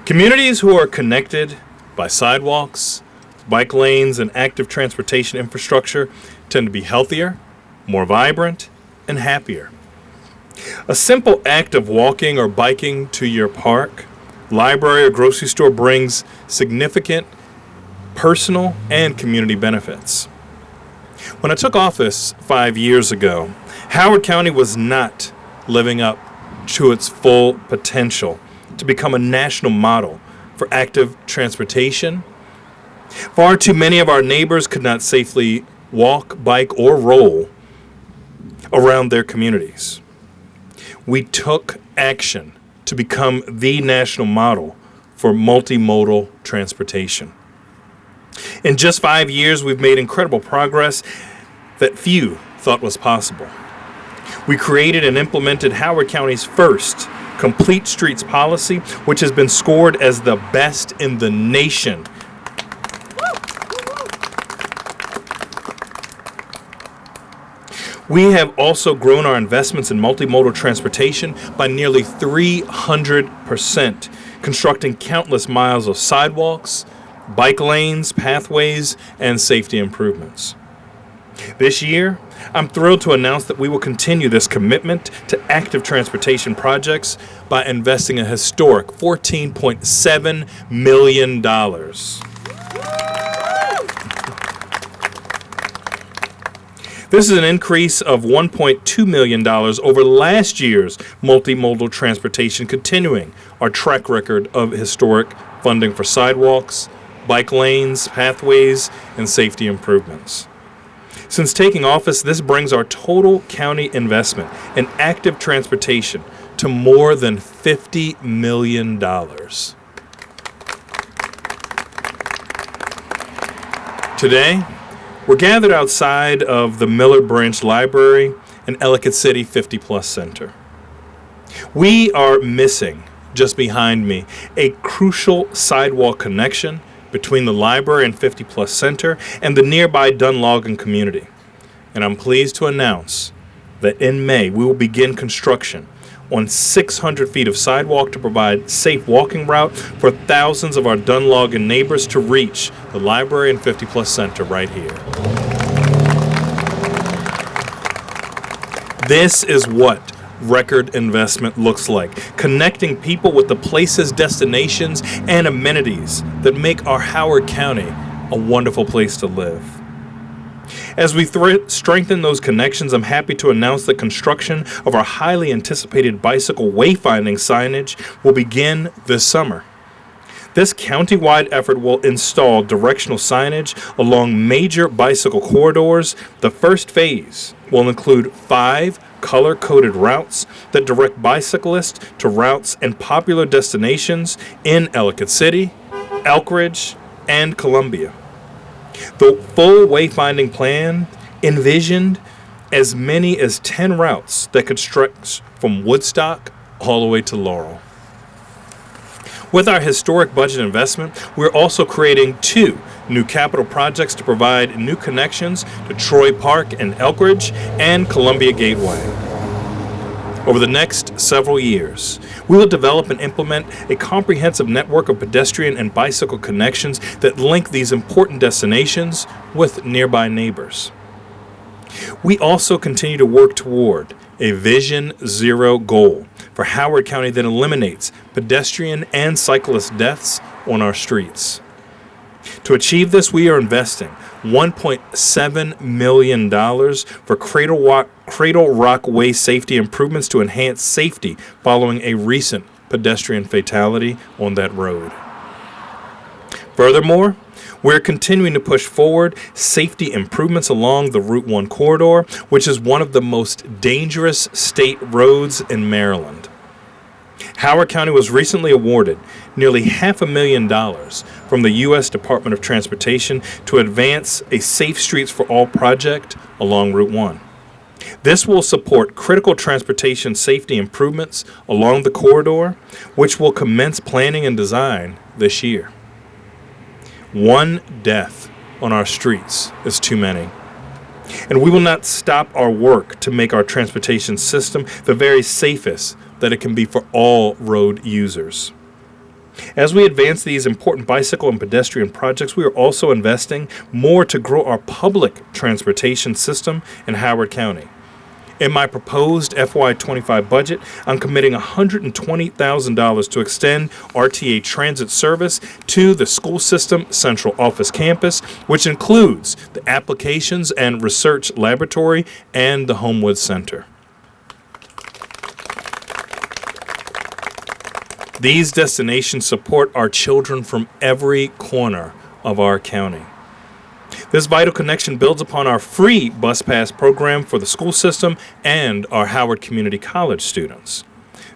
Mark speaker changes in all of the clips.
Speaker 1: Communities who are connected by sidewalks, bike lanes, and active transportation infrastructure tend to be healthier, more vibrant, and happier. A simple act of walking or biking to your park, library, or grocery store brings significant personal and community benefits. When I took office 5 years ago, Howard County was not living up to its full potential to become a national model for active transportation. Far too many of our neighbors could not safely walk, bike, or roll around their communities. We took action to become the national model for multimodal transportation. In just 5 years, we've made incredible progress that few thought was possible. We created and implemented Howard County's first complete streets policy, which has been scored as the best in the nation. We have also grown our investments in multimodal transportation by nearly 300%, constructing countless miles of sidewalks, bike lanes, pathways, and safety improvements. This year, I'm thrilled to announce that we will continue this commitment to active transportation projects by investing a historic $14.7 million. This is an increase of $1.2 million over last year's multimodal transportation, continuing our track record of historic funding for sidewalks, bike lanes, pathways, and safety improvements. Since taking office, this brings our total county investment in active transportation to more than $50 million. Today, we're gathered outside of the Miller Branch Library and Ellicott City 50 Plus Center. We are missing, just behind me, a crucial sidewalk connection between the library and 50 Plus Center and the nearby Dunlogan community. And I'm pleased to announce that in May we will begin construction on 600 feet of sidewalk to provide safe walking route for thousands of our Dunlogan neighbors to reach the library and 50 Plus Center right here. This is what record investment looks like, connecting people with the places, destinations, and amenities that make our Howard County a wonderful place to live. As we strengthen those connections, I'm happy to announce that construction of our highly anticipated bicycle wayfinding signage will begin this summer. This county-wide effort will install directional signage along major bicycle corridors. The first phase will include 5 color-coded routes that direct bicyclists to routes and popular destinations in Ellicott City, Elkridge, and Columbia. The full wayfinding plan envisioned as many as 10 routes that could stretch from Woodstock all the way to Laurel. With our historic budget investment, we're also creating 2 new capital projects to provide new connections to Troy Park and Elkridge and Columbia Gateway. Over the next several years, we will develop and implement a comprehensive network of pedestrian and bicycle connections that link these important destinations with nearby neighbors. We also continue to work toward a Vision Zero goal for Howard County that eliminates pedestrian and cyclist deaths on our streets. To achieve this, we are investing $1.7 million for Cradle Rock Way safety improvements to enhance safety following a recent pedestrian fatality on that road. Furthermore, we're continuing to push forward safety improvements along the Route 1 corridor, which is one of the most dangerous state roads in Maryland. Howard County was recently awarded nearly $500,000 from the U.S. Department of Transportation to advance a Safe Streets for All project along Route 1. This will support critical transportation safety improvements along the corridor, which will commence planning and design this year. One death on our streets is too many, and we will not stop our work to make our transportation system the very safest that it can be for all road users. As we advance these important bicycle and pedestrian projects, we are also investing more to grow our public transportation system in Howard County. In my proposed FY25 budget, I'm committing $120,000 to extend RTA transit service to the school system central office campus, which includes the applications and research laboratory and the Homewood Center. These destinations support our children from every corner of our county. This vital connection builds upon our free bus pass program for the school system and our Howard Community College students.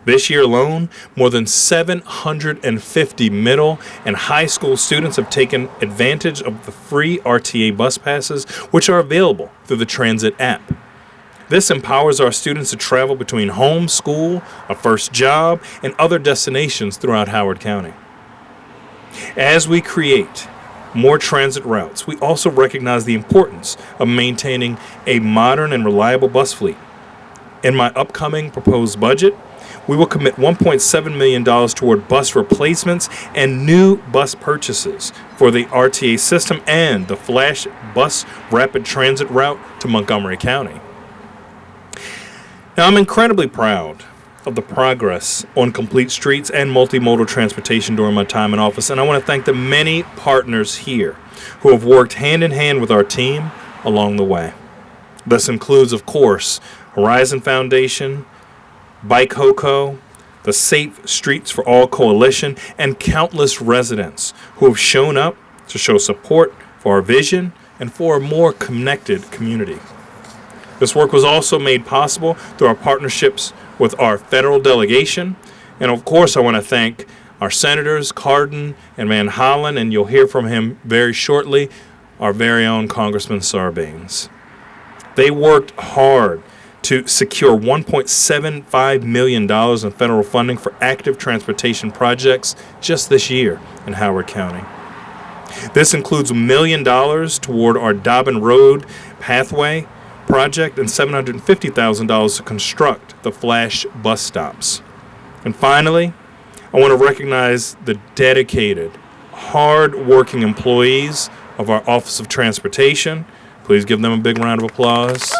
Speaker 1: This year alone, more than 750 middle and high school students have taken advantage of the free RTA bus passes, which are available through the Transit app. This empowers our students to travel between home, school, a first job, and other destinations throughout Howard County. As we create more transit routes, we also recognize the importance of maintaining a modern and reliable bus fleet. In my upcoming proposed budget, we will commit $1.7 million toward bus replacements and new bus purchases for the RTA system and the Flash Bus Rapid Transit route to Montgomery County. Now, I'm incredibly proud of the progress on complete streets and multimodal transportation during my time in office, and I want to thank the many partners here who have worked hand in hand with our team along the way. This includes, of course, Horizon Foundation, Bike Hoco, the Safe Streets for All Coalition, and countless residents who have shown up to show support for our vision and for a more connected community. This work was also made possible through our partnerships with our federal delegation. And of course, I want to thank our senators, Cardin and Van Hollen, and you'll hear from him very shortly, our very own Congressman Sarbanes. They worked hard to secure $1.75 million in federal funding for active transportation projects just this year in Howard County. This includes $1 million toward our Dobbin Road pathway project and $750,000 to construct the Flash bus stops. And finally, I want to recognize the dedicated, hard-working employees of our Office of Transportation. Please give them a big round of applause.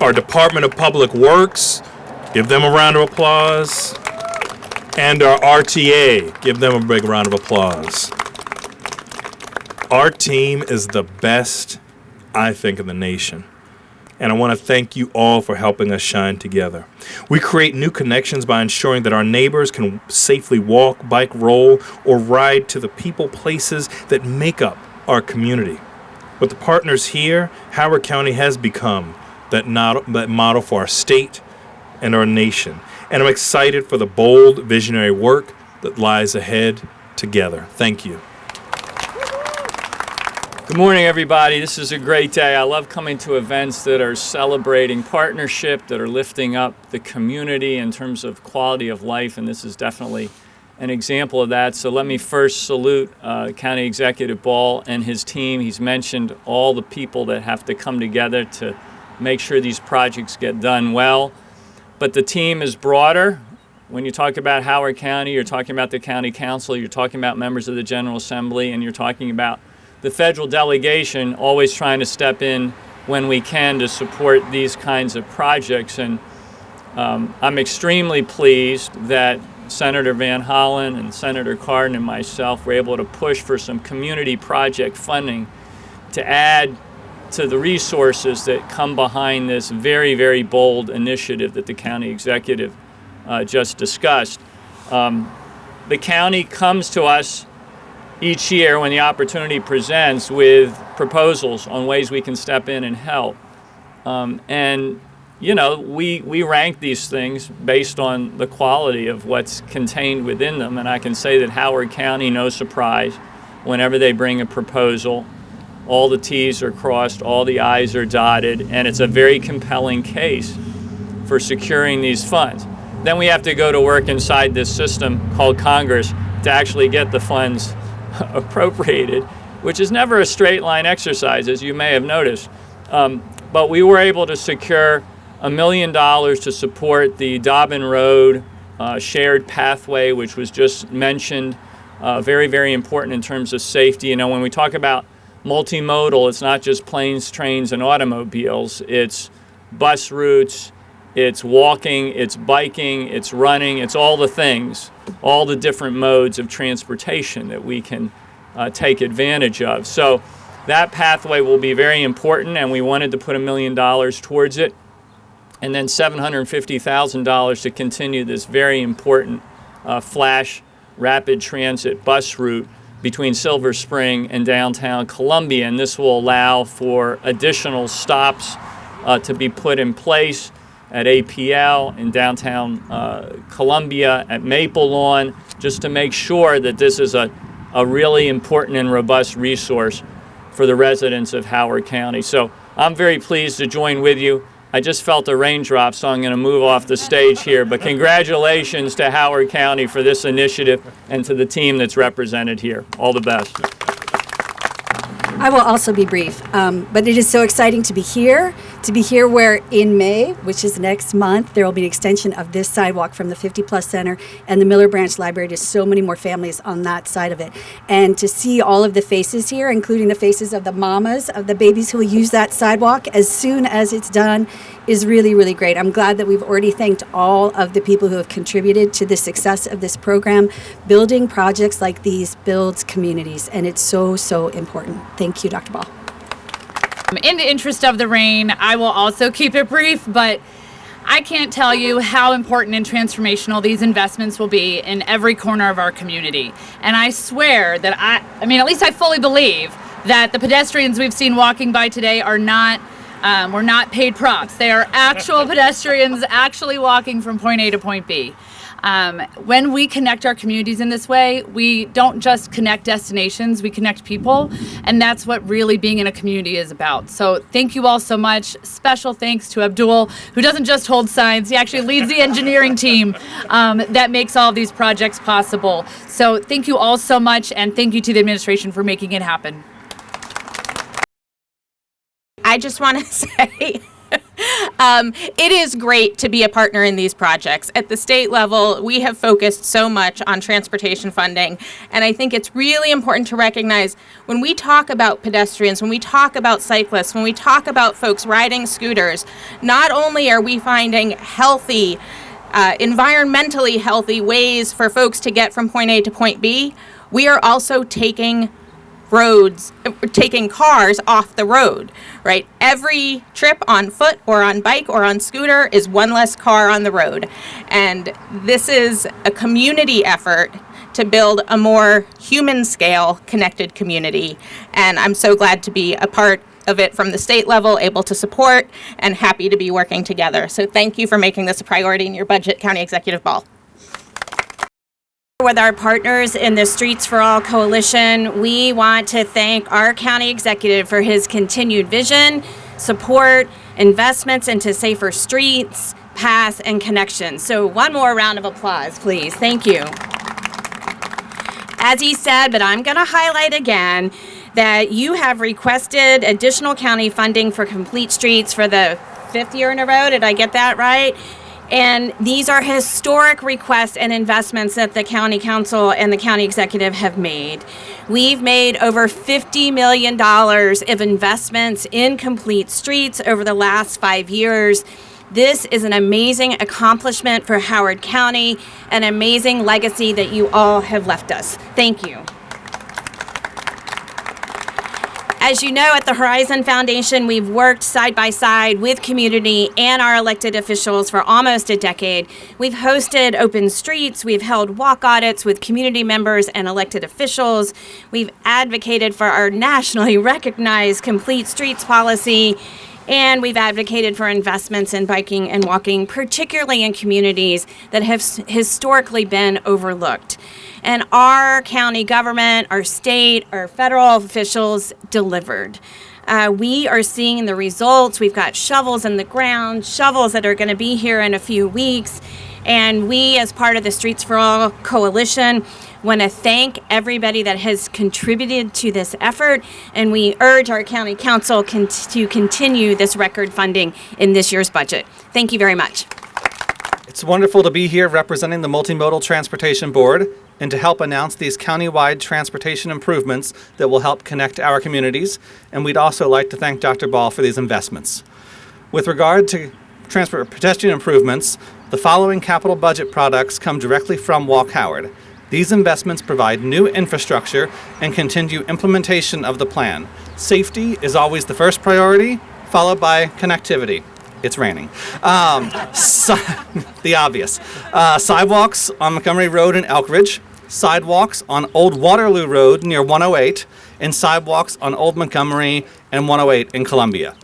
Speaker 1: Our Department of Public Works, give them a round of applause. And our RTA, give them a big round of applause. Our team is the best, I think, in the nation. And I want to thank you all for helping us shine together. We create new connections by ensuring that our neighbors can safely walk, bike, roll, or ride to the people, places that make up our community. With the partners here, Howard County has become that model for our state and our nation. And I'm excited for the bold, visionary work that lies ahead together. Thank you.
Speaker 2: Good morning, everybody. This is a great day. I love coming to events that are celebrating partnership, that are lifting up the community in terms of quality of life, and this is definitely an example of that. So let me first salute County Executive Ball and his team. He's mentioned all the people that have to come together to make sure these projects get done well. But the team is broader. When you talk about Howard County, you're talking about the County Council, you're talking about members of the General Assembly, and you're talking about the federal delegation, always trying to step in when we can to support these kinds of projects. And I'm extremely pleased that Senator Van Hollen and Senator Cardin and myself were able to push for some community project funding to add to the resources that come behind this very, very bold initiative that the county executive just discussed. The county comes to us each year when the opportunity presents with proposals on ways we can step in and help. And, you know, we rank these things based on the quality of what's contained within them. And I can say that Howard County, no surprise, whenever they bring a proposal, all the T's are crossed, all the I's are dotted, and it's a very compelling case for securing these funds. Then we have to go to work inside this system called Congress to actually get the funds appropriated, which is never a straight line exercise, as you may have noticed. But we were able to secure $1 million to support the Dobbin Road shared pathway, which was just mentioned, very, very important in terms of safety. You know, when we talk about multimodal, it's not just planes, trains, and automobiles. It's bus routes, it's walking, it's biking, it's running, it's all the things, all the different modes of transportation that we can take advantage of. So that pathway will be very important, and we wanted to put $1 million towards it, and then $750,000 to continue this very important flash rapid transit bus route between Silver Spring and downtown Columbia, and this will allow for additional stops to be put in place at APL in downtown Columbia, at Maple Lawn, just to make sure that this is a really important and robust resource for the residents of Howard County. So I'm very pleased to join with you. I just felt a raindrop, so I'm going to move off the stage here. But congratulations to Howard County for this initiative and to the team that's represented here. All the best.
Speaker 3: I will also be brief, but it is so exciting to be here where in May, which is next month, there will be an extension of this sidewalk from the 50 Plus Center and the Miller Branch Library to so many more families on that side of it. And to see all of the faces here, including the faces of the mamas, of the babies who will use that sidewalk as soon as it's done, is really, really great. I'm glad that we've already thanked all of the people who have contributed to the success of this program. Building projects like these builds communities, and it's so, so important. Thank you, Dr. Ball.
Speaker 4: In the interest of the rain, I will also keep it brief, but I can't tell you how important and transformational these investments will be in every corner of our community. And I swear that I mean, at least I fully believe that the pedestrians we've seen walking by today are not were not paid props. They are actual pedestrians actually walking from point A to point B. When we connect our communities in this way, we don't just connect destinations, we connect people, and that's what really being in a community is about. So thank you all so much. Special thanks to Abdul, who doesn't just hold signs, he actually leads the engineering team that makes all of these projects possible. So thank you all so much, and thank you to the administration for making it happen.
Speaker 5: I just want to say it is great to be a partner in these projects. At the state level, we have focused so much on transportation funding, and I think it's really important to recognize when we talk about pedestrians, when we talk about cyclists, when we talk about folks riding scooters, not only are we finding healthy, environmentally healthy ways for folks to get from point A to point B, we are also taking cars off the road, right? Every trip on foot or on bike or on scooter is one less car on the road. And this is a community effort to build a more human scale connected community. And I'm so glad to be a part of it from the state level, able to support and happy to be working together. So thank you for making this a priority in your budget, County Executive Ball.
Speaker 6: With our partners in the Streets for All Coalition, we want to thank our county executive for his continued vision, support, investments into safer streets, paths, and connections. So one more round of applause, please. Thank you. As he said, but I'm going to highlight again, that you have requested additional county funding for Complete Streets for the 5th year in a row. Did I get that right? And these are historic requests and investments that the county council and the county executive have made. We've made over $50 million of investments in Complete Streets over the last 5 years. This is an amazing accomplishment for Howard County, an amazing legacy that you all have left us. Thank you. As you know, at the Horizon Foundation, we've worked side by side with community and our elected officials for almost a decade. We've hosted open streets, we've held walk audits with community members and elected officials. We've advocated for our nationally recognized Complete Streets policy, and we've advocated for investments in biking and walking, particularly in communities that have historically been overlooked. And our county government, our state, our federal officials delivered. We are seeing the results. We've got shovels in the ground, shovels that are going to be here in a few weeks. And we, as part of the Streets for All Coalition, want to thank everybody that has contributed to this effort. And we urge our county council to continue this record funding in this year's budget. Thank you very much.
Speaker 7: It's wonderful to be here representing the Multimodal Transportation Board and to help announce these countywide transportation improvements that will help connect our communities. And we'd also like to thank Dr. Ball for these investments. With regard to pedestrian improvements, the following capital budget products come directly from Walk Howard. These investments provide new infrastructure and continue implementation of the plan. Safety is always the first priority, followed by connectivity. It's raining. The obvious. Sidewalks on Montgomery Road in Elkridge, sidewalks on Old Waterloo Road near 108, and sidewalks on Old Montgomery and 108 in Columbia.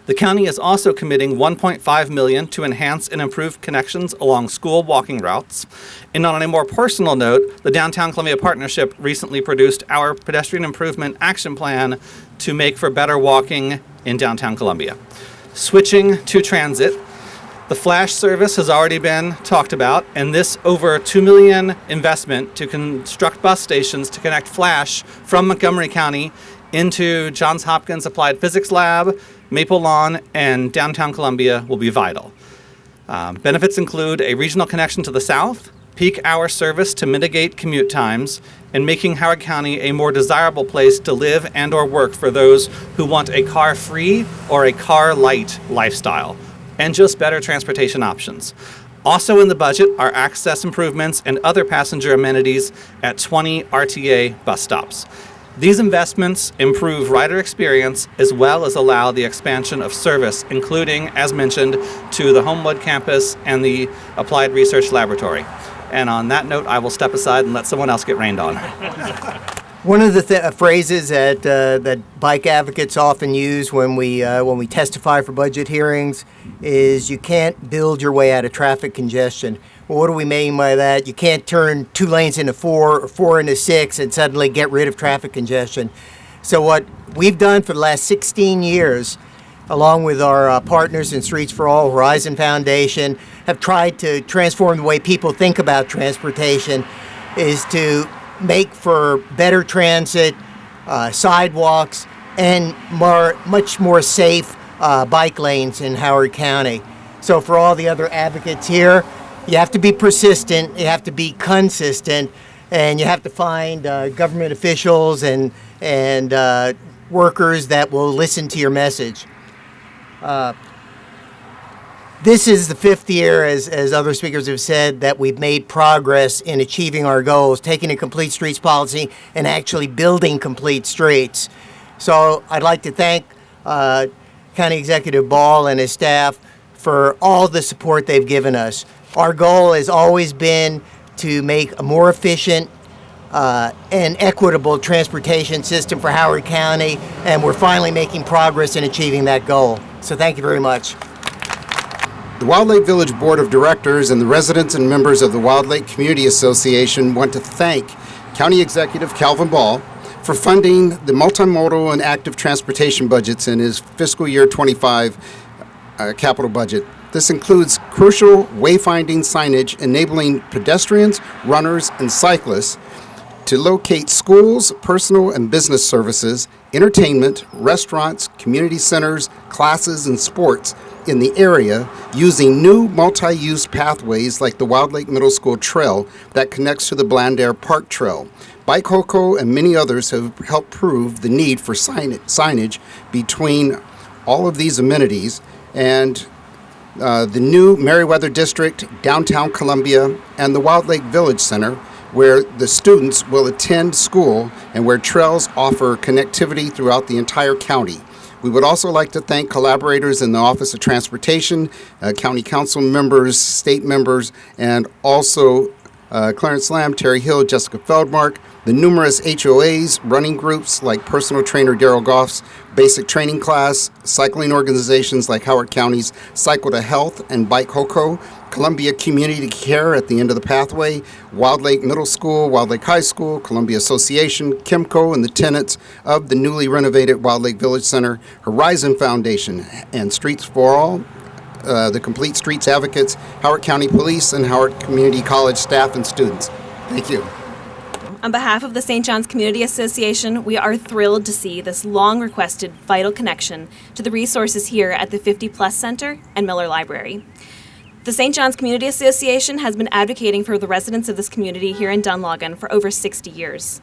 Speaker 7: The county is also committing $1.5 million to enhance and improve connections along school walking routes. And on a more personal note, the Downtown Columbia Partnership recently produced our pedestrian improvement action plan to make for better walking in downtown Columbia. Switching to transit, the Flash service has already been talked about, and this over $2 million investment to construct bus stations to connect Flash from Montgomery County into Johns Hopkins Applied Physics Lab, Maple Lawn, and downtown Columbia will be vital. Benefits include a regional connection to the south, peak hour service to mitigate commute times, and making Howard County a more desirable place to live and or work for those who want a car-free or a car-light lifestyle, and just better transportation options. Also in the budget are access improvements and other passenger amenities at 20 RTA bus stops. These investments improve rider experience as well as allow the expansion of service, including, as mentioned, to the Homewood campus and the Applied Research Laboratory. And on that note, I will step aside and let someone else get rained on.
Speaker 8: One of the phrases that bike advocates often use when we testify for budget hearings is you can't build your way out of traffic congestion. Well, what do we mean by that? You can't turn 2 lanes into 4 or 4 into 6 and suddenly get rid of traffic congestion. So what we've done for the last 16 years, along with our partners in Streets for All, Horizon Foundation, have tried to transform the way people think about transportation, is to make for better transit, sidewalks, and much more safe bike lanes in Howard County. So for all the other advocates here, you have to be persistent, you have to be consistent, and you have to find government officials and workers that will listen to your message. This is the 5th year, as other speakers have said, that we've made progress in achieving our goals, taking a complete streets policy and actually building complete streets. So I'd like to thank County Executive Ball and his staff for all the support they've given us. Our goal has always been to make a more efficient and equitable transportation system for Howard County, and we're finally making progress in achieving that goal. So thank you very much.
Speaker 9: The Wild Lake Village Board of Directors and the residents and members of the Wild Lake Community Association want to thank County Executive Calvin Ball for funding the multimodal and active transportation budgets in his fiscal year 25 capital budget. This includes crucial wayfinding signage enabling pedestrians, runners, and cyclists to locate schools, personal and business services, entertainment, restaurants, community centers, classes, and sports in the area using new multi-use pathways like the Wild Lake Middle School Trail that connects to the Blandair Park Trail. Bike Hoco and many others have helped prove the need for signage between all of these amenities, and the new Meriwether District, downtown Columbia, and the Wild Lake Village Center, where the students will attend school and where trails offer connectivity throughout the entire county. We would also like to thank collaborators in the Office of Transportation, county council members, state members, and also Clarence Lamb, Terry Hill, Jessica Feldmark, the numerous HOAs, running groups like personal trainer Daryl Goff's basic training class, cycling organizations like Howard County's Cycle to Health and Bike Hoco, Columbia Community Care at the end of the pathway, Wild Lake Middle School, Wild Lake High School, Columbia Association, Kimco, and the tenants of the newly renovated Wild Lake Village Center, Horizon Foundation, and Streets for All, the Complete Streets Advocates, Howard County Police, and Howard Community College staff and students. Thank you.
Speaker 6: On behalf of the St. John's Community Association, we are thrilled to see this long-requested vital connection to the resources here at the 50 Plus Center and Miller Library.
Speaker 10: The St. John's Community Association has been advocating for the residents of this community here in Dunlogan for over 60 years.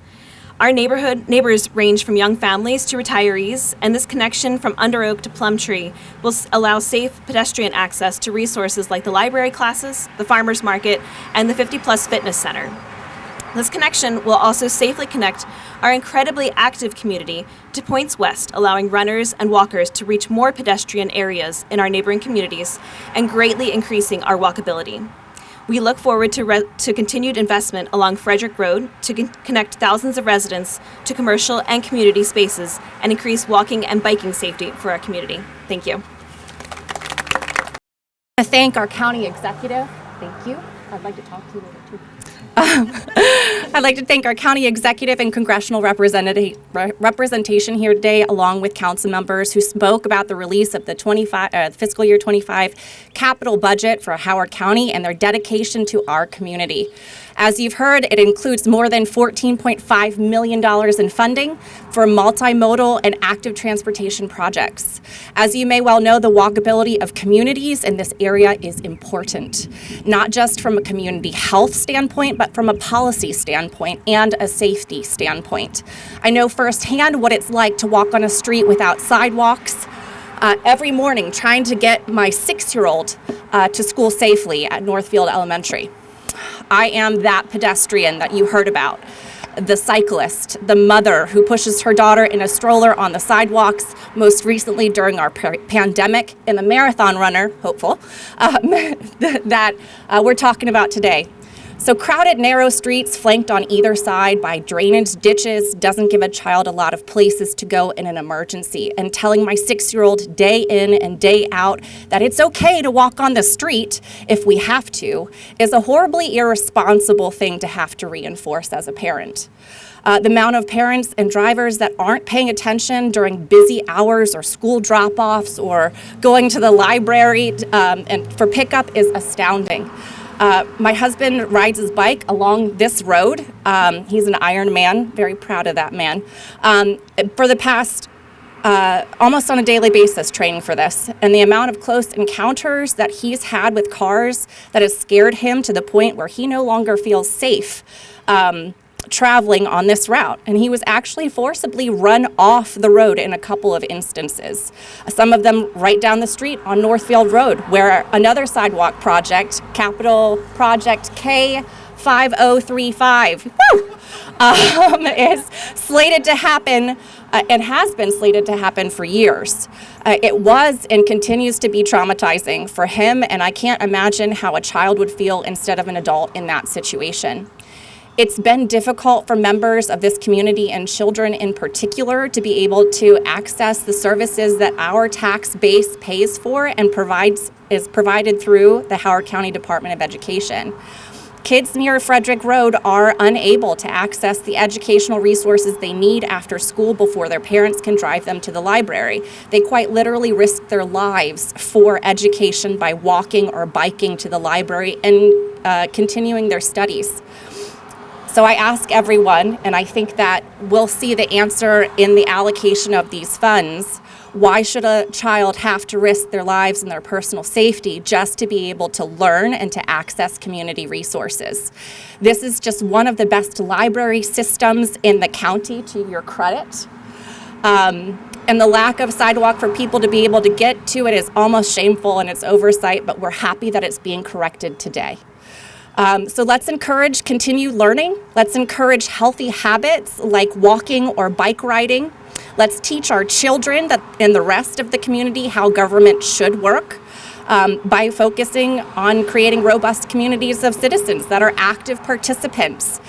Speaker 10: Our neighbors range from young families to retirees, and this connection from Under Oak to Plumtree will allow safe pedestrian access to resources like the library classes, the farmers market, and the 50+ fitness center. This connection will also safely connect our incredibly active community to points west, allowing runners and walkers to reach more pedestrian areas in our neighboring communities and greatly increasing our walkability. We look forward to continued investment along Frederick Road to connect thousands of residents to commercial and community spaces and increase walking and biking safety for our community. Thank you.
Speaker 11: To thank our county executive. Thank you. I'd like to talk to you later too. I'd like to thank our county executive and congressional representation here today, along with council members who spoke about the release of the fiscal year 25 capital budget for Howard County and their dedication to our community. As you've heard, it includes more than $14.5 million in funding for multimodal and active transportation projects. As you may well know, the walkability of communities in this area is important, not just from a community health standpoint, but from a policy standpoint and a safety standpoint. I know firsthand what it's like to walk on a street without sidewalks. Every morning trying to get my 6-year-old to school safely at Northfield Elementary. I am that pedestrian that you heard about, the cyclist, the mother who pushes her daughter in a stroller on the sidewalks, most recently during our pandemic, and the marathon runner, hopeful, that we're talking about today. So crowded, narrow streets flanked on either side by drainage ditches doesn't give a child a lot of places to go in an emergency. And telling my 6-year-old day in and day out that it's okay to walk on the street if we have to is a horribly irresponsible thing to have to reinforce as a parent. The amount of parents and drivers that aren't paying attention during busy hours or school drop-offs or going to the library and for pickup is astounding. My husband rides his bike along this road. He's an Iron Man, very proud of that man. For the past almost on a daily basis training for this. And the amount of close encounters that he's had with cars that has scared him to the point where he no longer feels safe traveling on this route. And he was actually forcibly run off the road in a couple of instances. Some of them right down the street on Northfield Road, where another sidewalk project, capital project K5035, is slated to happen and has been slated to happen for years. It was and continues to be traumatizing for him, and I can't imagine how a child would feel instead of an adult in that situation. It's been difficult for members of this community and children in particular to be able to access the services that our tax base pays for and is provided through the Howard County Department of Education. Kids near Frederick Road are unable to access the educational resources they need after school before their parents can drive them to the library. They quite literally risk their lives for education by walking or biking to the library and continuing their studies. So I ask everyone, and I think that we'll see the answer in the allocation of these funds, why should a child have to risk their lives and their personal safety just to be able to learn and to access community resources? This is just one of the best library systems in the county, to your credit. And the lack of sidewalk for people to be able to get to it is almost shameful and it's oversight, but we're happy that it's being corrected today. So let's encourage continued learning. Let's encourage healthy habits like walking or bike riding. Let's teach our children and the rest of the community how government should work by focusing on creating robust communities of citizens that are active participants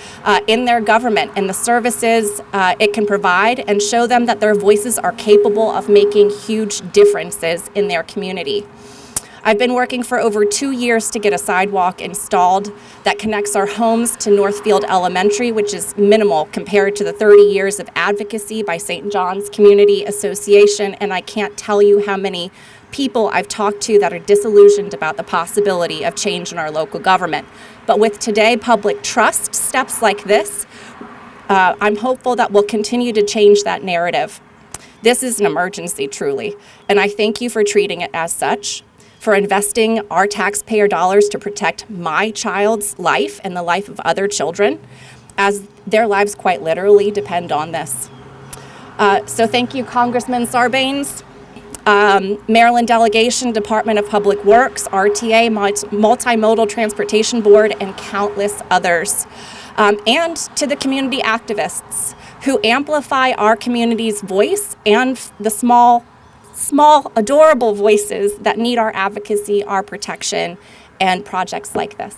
Speaker 11: in their government and the services it can provide, and show them that their voices are capable of making huge differences in their community. I've been working for over 2 years to get a sidewalk installed that connects our homes to Northfield Elementary, which is minimal compared to the 30 years of advocacy by St. John's Community Association, and I can't tell you how many people I've talked to that are disillusioned about the possibility of change in our local government. But with today public trust steps like this, I'm hopeful that we'll continue to change that narrative. This is an emergency, truly, and I thank you for treating it as such. for investing our taxpayer dollars to protect my child's life and the life of other children, as their lives quite literally depend on this. So thank you, Congressman Sarbanes, Maryland Delegation, Department of Public Works, RTA, Multimodal Transportation Board, and countless others. And to the community activists who amplify our community's voice and the small, adorable voices that need our advocacy, our protection, and projects like this.